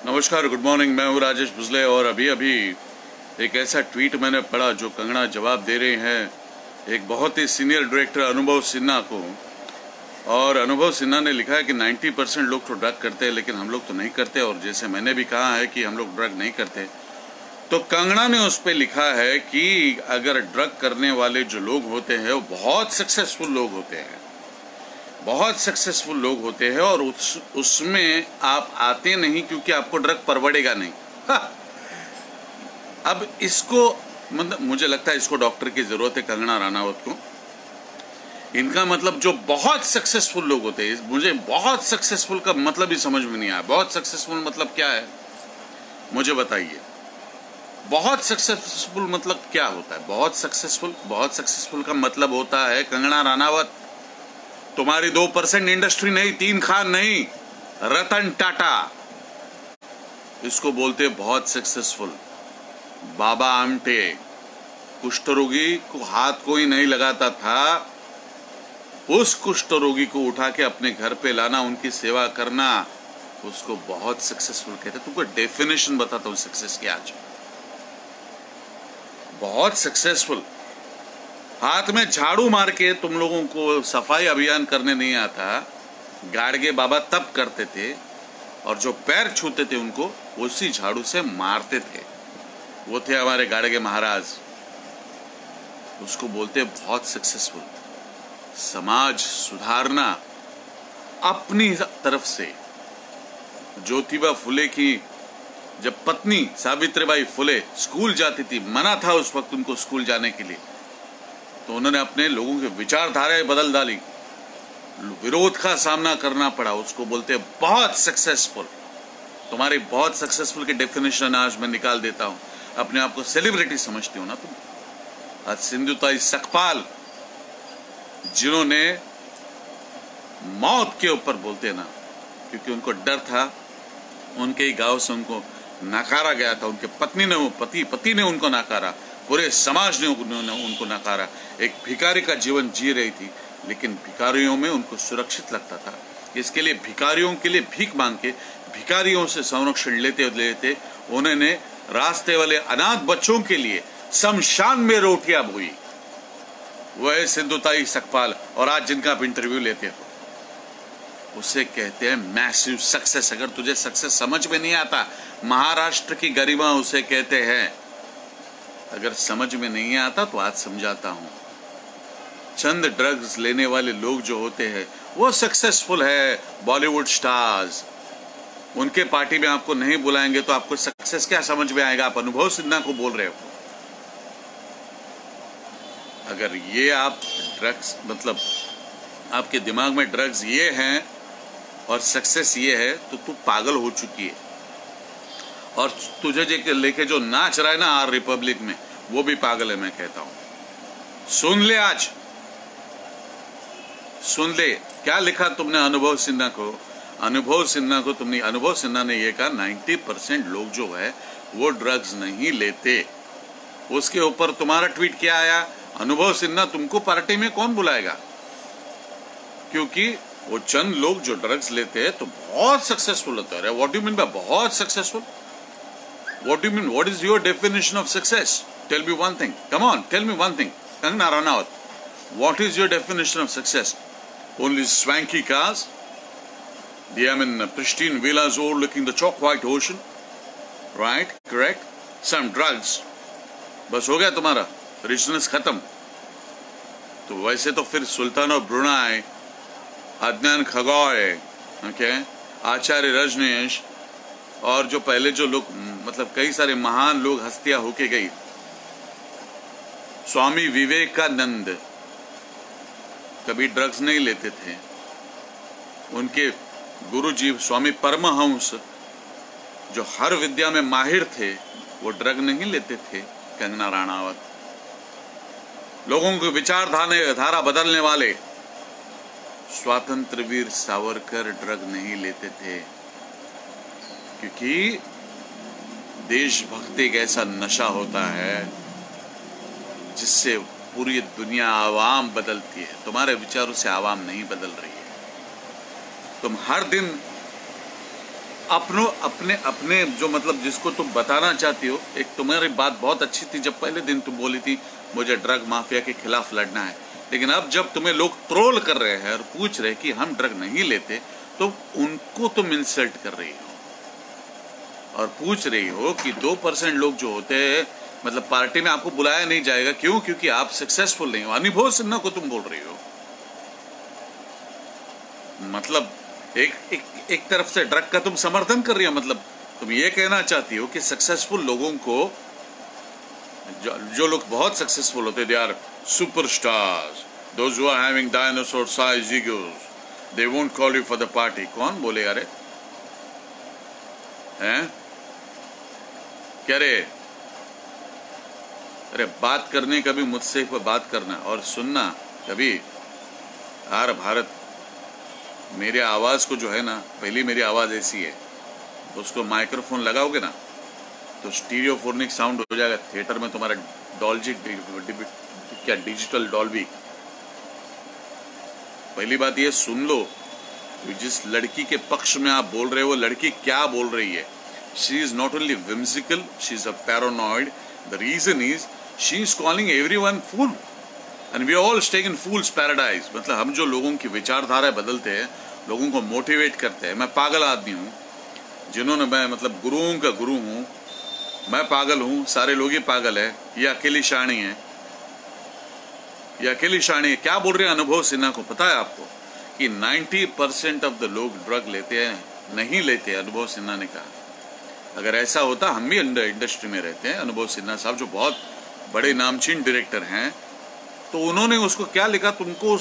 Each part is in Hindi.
नमस्कार, गुड मॉर्निंग। मैं हूँ राजेश भुजले और अभी अभी एक ऐसा ट्वीट मैंने पढ़ा जो कंगना जवाब दे रहे हैं एक बहुत ही सीनियर डायरेक्टर अनुभव सिन्हा को। और अनुभव सिन्हा ने लिखा है कि 90% लोग तो ड्रग करते हैं लेकिन हम लोग तो नहीं करते, और जैसे मैंने भी कहा है कि हम लोग ड्रग नहीं करते, तो कंगना ने उस पर लिखा है कि अगर ड्रग करने वाले जो लोग होते हैं वो बहुत सक्सेसफुल लोग होते हैं, बहुत सक्सेसफुल लोग होते हैं, और उसमें आप आते नहीं क्योंकि आपको ड्रग परवड़ेगा नहीं। अब इसको मतलब मुझे लगता है इसको डॉक्टर की जरूरत है कंगना राणावत को। इनका मतलब जो बहुत सक्सेसफुल लोग होते हैं, मुझे बहुत सक्सेसफुल का मतलब ही समझ में नहीं आया। बहुत सक्सेसफुल मतलब क्या है मुझे बताइए। बहुत सक्सेसफुल मतलब क्या होता है? बहुत सक्सेसफुल का मतलब होता है कंगना राणावत, तुम्हारी 2% इंडस्ट्री नहीं, 3 खान नहीं, रतन टाटा, इसको बोलते बहुत सक्सेसफुल। बाबा आमटे कुष्ठ रोगी को हाथ कोई नहीं लगाता था, उस कुष्ठ रोगी को उठा के अपने घर पे लाना, उनकी सेवा करना, उसको बहुत सक्सेसफुल कहते। तुमको डेफिनेशन बताता हूं सक्सेस की आज। बहुत सक्सेसफुल, हाथ में झाड़ू मार के तुम लोगों को सफाई अभियान करने नहीं आता। गाड़गे बाबा तब करते थे, और जो पैर छूते थे उनको उसी झाड़ू से मारते थे। वो थे हमारे गाड़गे महाराज। उसको बोलते बहुत सक्सेसफुल। समाज सुधारना अपनी तरफ से। ज्योतिबा फुले की जब पत्नी सावित्रीबाई फुले स्कूल जाती थी, मना था उस वक्त उनको स्कूल जाने के लिए, तो उन्होंने अपने लोगों की विचारधाराएं बदल डाली, विरोध का सामना करना पड़ा। उसको बोलते हैं बहुत सक्सेसफुल। तुम्हारी बहुत सक्सेसफुल की डेफिनेशन आज मैं निकाल देता हूं। अपने आप को सेलिब्रिटी समझती हो ना तुम। आज सिंधुताई सकपाल, जिन्होंने मौत के ऊपर बोलते ना, क्योंकि उनको डर था, उनके ही गांव से उनको नकारा गया था। उनके पति ने उनको नकारा, पूरे समाज ने उनको नकारा। एक भिखारी का जीवन जी रही थी, लेकिन भिखारियों में उनको सुरक्षित लगता था। इसके लिए भिखारियों के लिए भीख मांग के भिखारियों से संरक्षण लेते उन्होंने रास्ते वाले अनाथ बच्चों के लिए शमशान में रोटियां बोई। वह सिंधुताई सकपाल, और आज जिनका आप इंटरव्यू लेते हो, उसे कहते हैं मैसिव सक्सेस। अगर तुझे सक्सेस समझ में नहीं आता, महाराष्ट्र की गरिमा उसे कहते हैं। अगर समझ में नहीं आता तो आज समझाता हूं। चंद ड्रग्स लेने वाले लोग जो होते हैं वो सक्सेसफुल है। बॉलीवुड स्टार्स, उनके पार्टी में आपको नहीं बुलाएंगे तो आपको सक्सेस क्या समझ में आएगा? आप अनुभव सिन्हा को बोल रहे हो। अगर ये आप ड्रग्स मतलब आपके दिमाग में ड्रग्स ये हैं और सक्सेस ये है, तो तू पागल हो चुकी है। और तुझे लेके जो नाच रहा है ना आर रिपब्लिक में, वो भी पागल है, मैं कहता हूं। सुन ले, आज सुन ले क्या लिखा तुमने अनुभव सिन्हा को। अनुभव सिन्हा ने ये कहा 90% लोग जो है वो ड्रग्स नहीं लेते। उसके ऊपर तुम्हारा ट्वीट क्या आया? अनुभव सिन्हा तुमको पार्टी में कौन बुलाएगा? क्योंकि वो चंद लोग जो ड्रग्स लेते हैं तो बहुत सक्सेसफुल होते हैं। What do you mean by बहुत successful? What do you mean? What is your definition of success? Tell me one thing. Come on, tell me one thing. Kangana Ranaut, what is your definition of success? Only swanky cars? Pristine villas overlooking the chalk white ocean? Right? Correct? Some drugs. बस हो गया तुम्हारा richness खत्म। तो वैसे तो फिर सुल्तान ऑफ ब्रुनाई, अदनान खगोय, ओके, आचार्य रजनीश, और जो पहले जो लोग मतलब कई सारे महान लोग हस्तियां होके गई। स्वामी विवेकानंद कभी ड्रग्स नहीं लेते थे। उनके गुरुजी स्वामी परमहंस जो हर विद्या में माहिर थे, वो ड्रग नहीं लेते थे। कंगना राणावत, लोगों की विचारधारा बदलने वाले स्वातंत्र वीर सावरकर ड्रग नहीं लेते थे, क्योंकि देशभक्ति एक ऐसा नशा होता है जिससे पूरी दुनिया आवाम बदलती है। तुम्हारे विचारों से आवाम नहीं बदल रही है। तुम हर दिन अपने अपने जो मतलब जिसको तुम बताना चाहती हो, एक तुम्हारी बात बहुत अच्छी थी जब पहले दिन तुम बोली थी मुझे ड्रग माफिया के खिलाफ लड़ना है, लेकिन अब जब तुम्हें लोग ट्रोल कर रहे हैं और पूछ रहे कि हम ड्रग नहीं लेते, तो उनको तुम इंसल्ट कर रही हो और पूछ रही हो कि 2% लोग जो होते हैं मतलब पार्टी में आपको बुलाया नहीं जाएगा, क्यों? क्योंकि आप सक्सेसफुल नहीं हो। अनुभव सिन्हा को तुम बोल रही हो। मतलब एक तरफ से ड्रग का तुम समर्थन कर रही हो, मतलब तुम ये कहना चाहती हो कि सक्सेसफुल लोगों को, जो लोग बहुत सक्सेसफुल होते हैं, they are superstars, those who are having dinosaur size egos, they won't call you for the party. कौन बोलेगा रे? हैं क्या रे? अरे बात करने कभी मुझसे बात करना और सुनना कभी। यार भारत, मेरी आवाज को जो है ना, पहली मेरी आवाज ऐसी है, उसको माइक्रोफोन लगाओगे ना तो स्टीरियोफोनिक साउंड हो जाएगा। थिएटर में तुम्हारा डॉल्जी क्या डिजिटल डॉल्बी। पहली बात ये सुन लो, जिस लड़की के पक्ष में आप बोल रहे हो वो लड़की क्या बोल रही है। She is not only whimsical, she is a paranoid. The reason is she is calling everyone fool and we are all staying in fool's paradise. मतलब हम जो लोगों की विचारधारा बदलते हैं, लोगों को मोटिवेट करते हैं। मैं पागल आदमी हूँ, जिन्होंने, मैं मतलब गुरुओं का गुरु हूँ, मैं पागल हूँ, सारे लोग ही पागल है। ये अकेली शानी है, ये अकेली शानी है। क्या बोल रहे हैं अनुभव सिन्हा को पता है आपको कि 90% ऑफ द लोग ड्रग लेते हैं, नहीं लेते। अनुभव सिन्हा ने कहा अगर ऐसा होता, हम भी इंडस्ट्री में रहते हैं, अनुभव सिन्हा साहब जो बहुत बड़े नामचीन डायरेक्टर हैं, तो उन्होंने उसको क्या लिखा, तुमको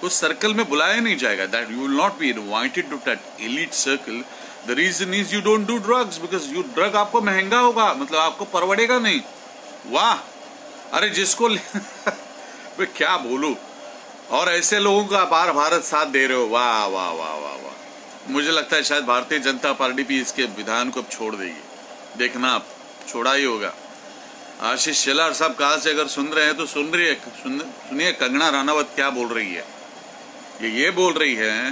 उस सर्कल में बुलाया नहीं जाएगा, that you will not be invited to that elite circle. The reason is you don't do drugs because you drug आपको महंगा होगा, मतलब आपको परवड़ेगा नहीं। वाह, अरे जिसको मैं क्या बोलूं, और ऐसे लोगों का अपार भारत साथ दे रहे हो। वाह वाह वाह वाह वाह। मुझे लगता है शायद भारतीय जनता पार्टी भी इसके विधान को अब छोड़ देगी। देखना, आप छोड़ा ही होगा। आशीष शेलार साहब कहाँ से अगर सुन रहे हैं तो सुनिए कंगना रनावत क्या बोल रही है। ये बोल रही है,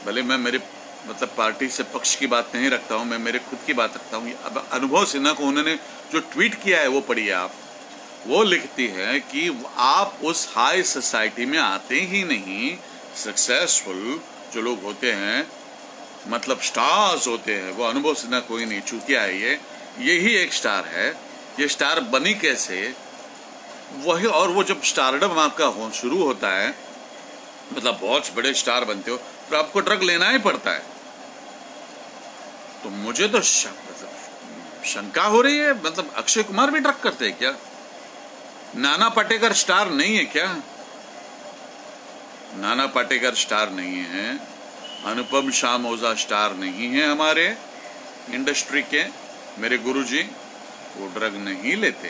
भले मैं मेरे मतलब पार्टी से पक्ष की बात नहीं रखता हूँ, मैं मेरे खुद की बात रखता हूँ। अब अनुभव सिन्हा को उन्होंने जो ट्वीट किया है वो पढ़िए आप। वो लिखती है कि आप उस हाई सोसाइटी में आते ही नहीं। सक्सेसफुल जो लोग होते हैं, मतलब स्टार्स होते हैं, वो अनुभव सिन्हा कोई नहीं, चूतिया है यही एक स्टार है। ये स्टार बनी कैसे? वही, और वो जब स्टारडम आपका शुरू होता है, मतलब बहुत बड़े स्टार बनते हो, तो आपको ड्रग लेना ही पड़ता है। तो मुझे तो शंका हो रही है, मतलब अक्षय कुमार भी ड्रग करते हैं क्या? नाना पाटेकर स्टार नहीं है क्या? नाना पाटेकर स्टार नहीं है, अनुपम शाम ओझा स्टार नहीं है हमारे इंडस्ट्री के। मेरे गुरुजी वो ड्रग नहीं लेते।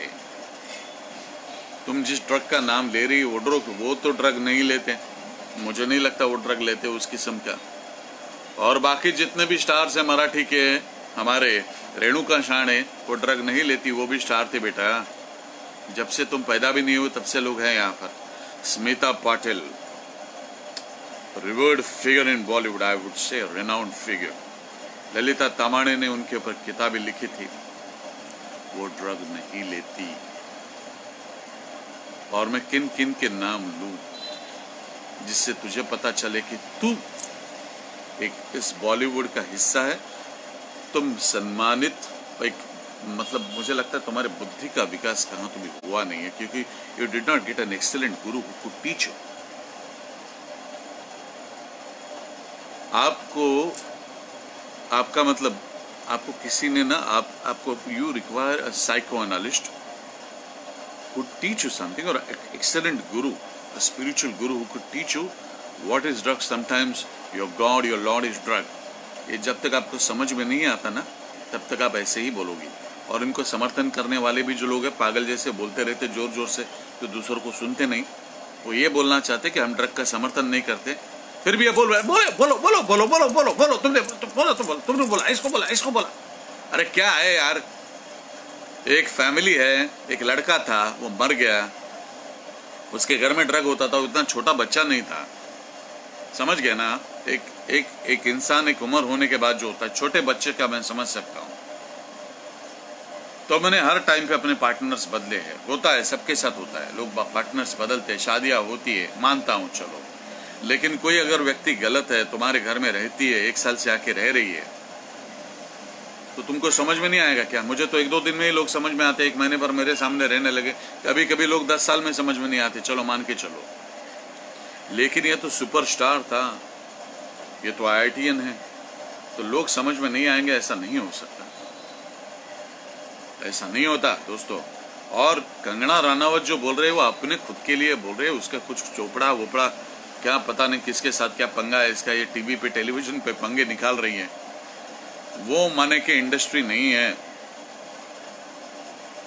तुम जिस ड्रग का नाम ले रही हो वो तो ड्रग नहीं लेते। मुझे नहीं लगता वो ड्रग लेते उस किस्म का। और बाकी जितने भी स्टार्स हैं मराठी के, हमारे रेणुका शाणे, वो ड्रग नहीं लेती, वो भी स्टार थे बेटा। जब से तुम पैदा भी नहीं हुए तब से लोग हैं यहाँ पर। Smita Patil, revered figure in Bollywood, I would say renowned figure. Lalita Tamane ने उनके ऊपर किताबें लिखी थी, वो ड्रग नहीं लेती। और मैं किन किन के नाम लूं जिससे तुझे पता चले कि तू एक इस बॉलीवुड का हिस्सा है, तुम सम्मानित। एक मतलब मुझे लगता है तुम्हारे बुद्धि का विकास कहाँ तुम्हें हुआ नहीं है, क्योंकि you did not get an excellent Guru who could teach you. आपका मतलब आपको किसी ने ना आपको you require a psycho analyst who teach you something, और excellent Guru, a spiritual Guru who could teach you what is drug. Sometimes your God, your Lord is drug. ये जब तक आपको समझ में नहीं आता ना, तब तक आप ऐसे ही बोलोगी। और इनको समर्थन करने वाले भी जो लोग हैं, पागल जैसे बोलते रहते जोर जोर से, तो दूसरों को सुनते नहीं। वो ये बोलना चाहते कि हम ड्रग का समर्थन नहीं करते, फिर भी ये बोल रहे हैं, बोलो बोलो बोलो बोलो बोलो बोलो बोलो, तुमने बोला, इसको बोला। अरे क्या है यार, एक फैमिली है, एक लड़का था, वो मर गया, उसके घर में ड्रग होता था, इतना छोटा बच्चा नहीं था, समझ गए ना। एक एक एक इंसान एक उम्र होने के बाद जो होता है, छोटे बच्चे का मैं समझ सकता हूँ। तो मैंने हर टाइम पे अपने पार्टनर्स बदले हैं, होता है, सबके साथ होता है, लोग पार्टनर्स बदलते हैं, शादियां होती है, मानता हूँ चलो। लेकिन कोई अगर व्यक्ति गलत है, तुम्हारे घर में रहती है, 1 साल से आके रह रही है, तो तुमको समझ में नहीं आएगा क्या? मुझे तो 1-2 दिन में ही लोग समझ में आते, 1 महीने पर मेरे सामने रहने लगे। कभी कभी लोग 10 साल में समझ में नहीं आते, चलो मान के चलो। लेकिन ये तो सुपरस्टार था, ये तो IITian है, तो लोग समझ में नहीं आएंगे, ऐसा नहीं हो सकता, ऐसा नहीं होता दोस्तों। और कंगना रनावत जो बोल रहे हैं वो अपने खुद के लिए बोल रहे हैं, उसका कुछ चोपड़ा वोपड़ा क्या पता नहीं किसके साथ क्या पंगा है इसका, ये टीवी पे टेलीविजन पे पंगे निकाल रही है। वो माने की इंडस्ट्री नहीं है।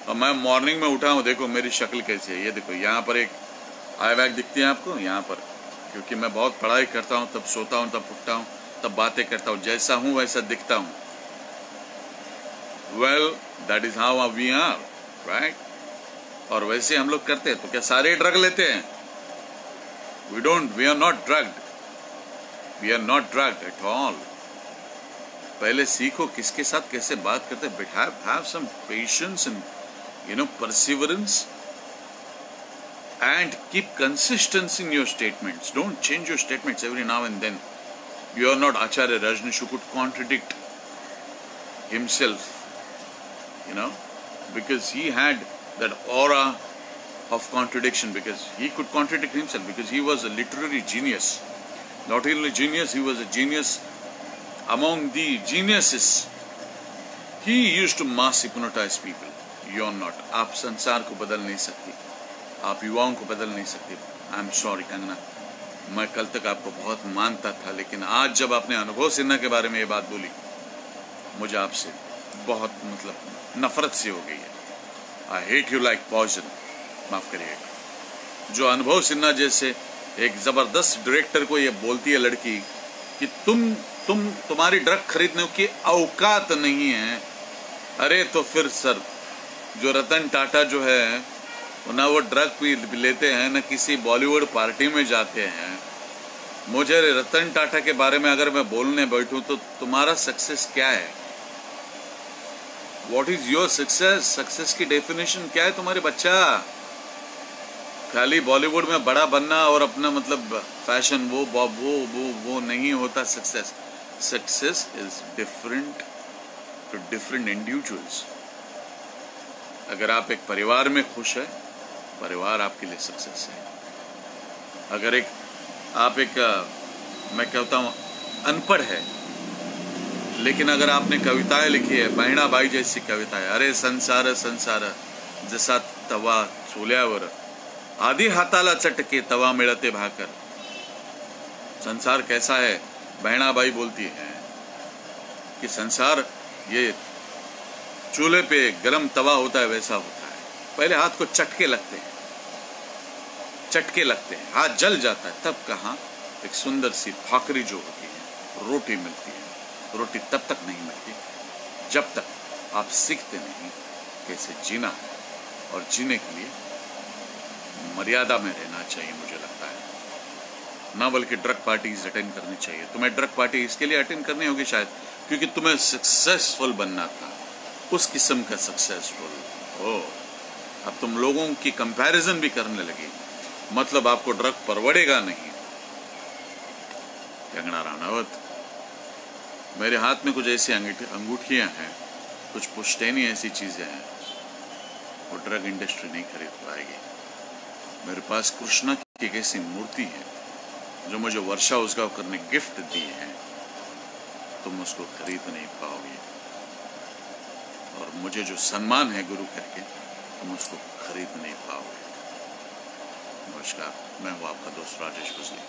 और मैं मॉर्निंग में उठा हूँ, देखो मेरी शक्ल कैसी है, ये देखो यहाँ पर एक आई बैग दिखती है आपको यहाँ पर, क्योंकि मैं बहुत पढ़ाई करता हूँ, तब सोता हूँ, तब उठता हूँ, तब बातें करता हूँ, जैसा हूँ वैसा दिखता हूँ। Well that is how we are, right. और वैसे हम लोग करते हैं तो क्या सारे ड्रग लेते हैं? We are not drugged at all. पहले सीखो किसके साथ कैसे बात करते हैं, have some patience and perseverance and keep consistency in your statements. Don't change your statements every now and then. You are not Acharya Rajneesh who could contradict himself, because he had that aura of contradiction, because he could contradict himself, because he was a literary genius. Not only genius, he was a genius among the geniuses. He used to mass hypnotize people. You are not. आप संसार को बदल नहीं सकती, आप युवाओं को बदल नहीं सकती। आई एम सॉरी कंगना, मैं कल तक आपको बहुत मानता था, लेकिन आज जब आपने अनुभव सिन्हा के बारे में ये बात बोली, मुझे आपसे बहुत नफरत सी हो गई है। I hate you like poison. माफ करिएगा। जो अनुभव सिन्हा जैसे एक जबरदस्त डायरेक्टर को ये बोलती है लड़की कि तुम्हारी ड्रग खरीदने की औकात नहीं है, अरे तो फिर सर जो रतन टाटा जो है ना वो ड्रग भी लेते हैं, ना किसी बॉलीवुड पार्टी में जाते हैं। मुझे रतन टाटा के बारे में अगर मैं बोलने बैठूं तो तुम्हारा सक्सेस क्या है? What is your success? Success की डेफिनेशन क्या है तुम्हारे बच्चा? खाली बॉलीवुड में बड़ा बनना और अपना फैशन वो नहीं होता success. Success is different to different individuals. अगर आप एक परिवार में खुश है, परिवार आपके लिए सक्सेस है। अगर आप मैं कहता हूँ अनपढ़ है, लेकिन अगर आपने कविताएं लिखी है, बहिणाबाई जैसी कविताएं, अरे संसार संसार जसा तवा चुल्यावर आधी हाताला चटके तवा मिळते भाकर। संसार कैसा है? बहिणाबाई बोलती है कि संसार ये चूल्हे पे गरम तवा होता है वैसा होता है। पहले हाथ को चटके लगते हैं, हाथ जल जाता है, तब कहाँ एक सुंदर सी भाकरी जो होती है, रोटी मिलती है। रोटी तब तक नहीं मिलती जब तक आप सीखते नहीं कैसे जीना है, और जीने के लिए मर्यादा में रहना चाहिए, मुझे लगता है ना, बल्कि ड्रग पार्टीज अटेंड करनी चाहिए। तुम्हें ड्रग पार्टी इसके लिए अटेंड करनी होगी शायद क्योंकि तुम्हें सक्सेसफुल बनना था, उस किस्म का सक्सेसफुल। अब तुम लोगों की कंपैरिजन भी करने लगी, मतलब आपको ड्रग परवड़ेगा नहीं। कंगना रनावत, मेरे हाथ में कुछ ऐसी अंगूठियां हैं, कुछ पुश्तैनी ऐसी चीजें हैं, वो ड्रग इंडस्ट्री नहीं खरीद पाएगी। मेरे पास कृष्णा की एक ऐसी मूर्ति है जो मुझे वर्षा उसगांव करने गिफ्ट दी है, तुम उसको खरीद नहीं पाओगे। और मुझे जो सम्मान है गुरु करके, तुम उसको खरीद नहीं पाओगे। नमस्कार, मैं हूं आपका दोस्त राजेश बजली।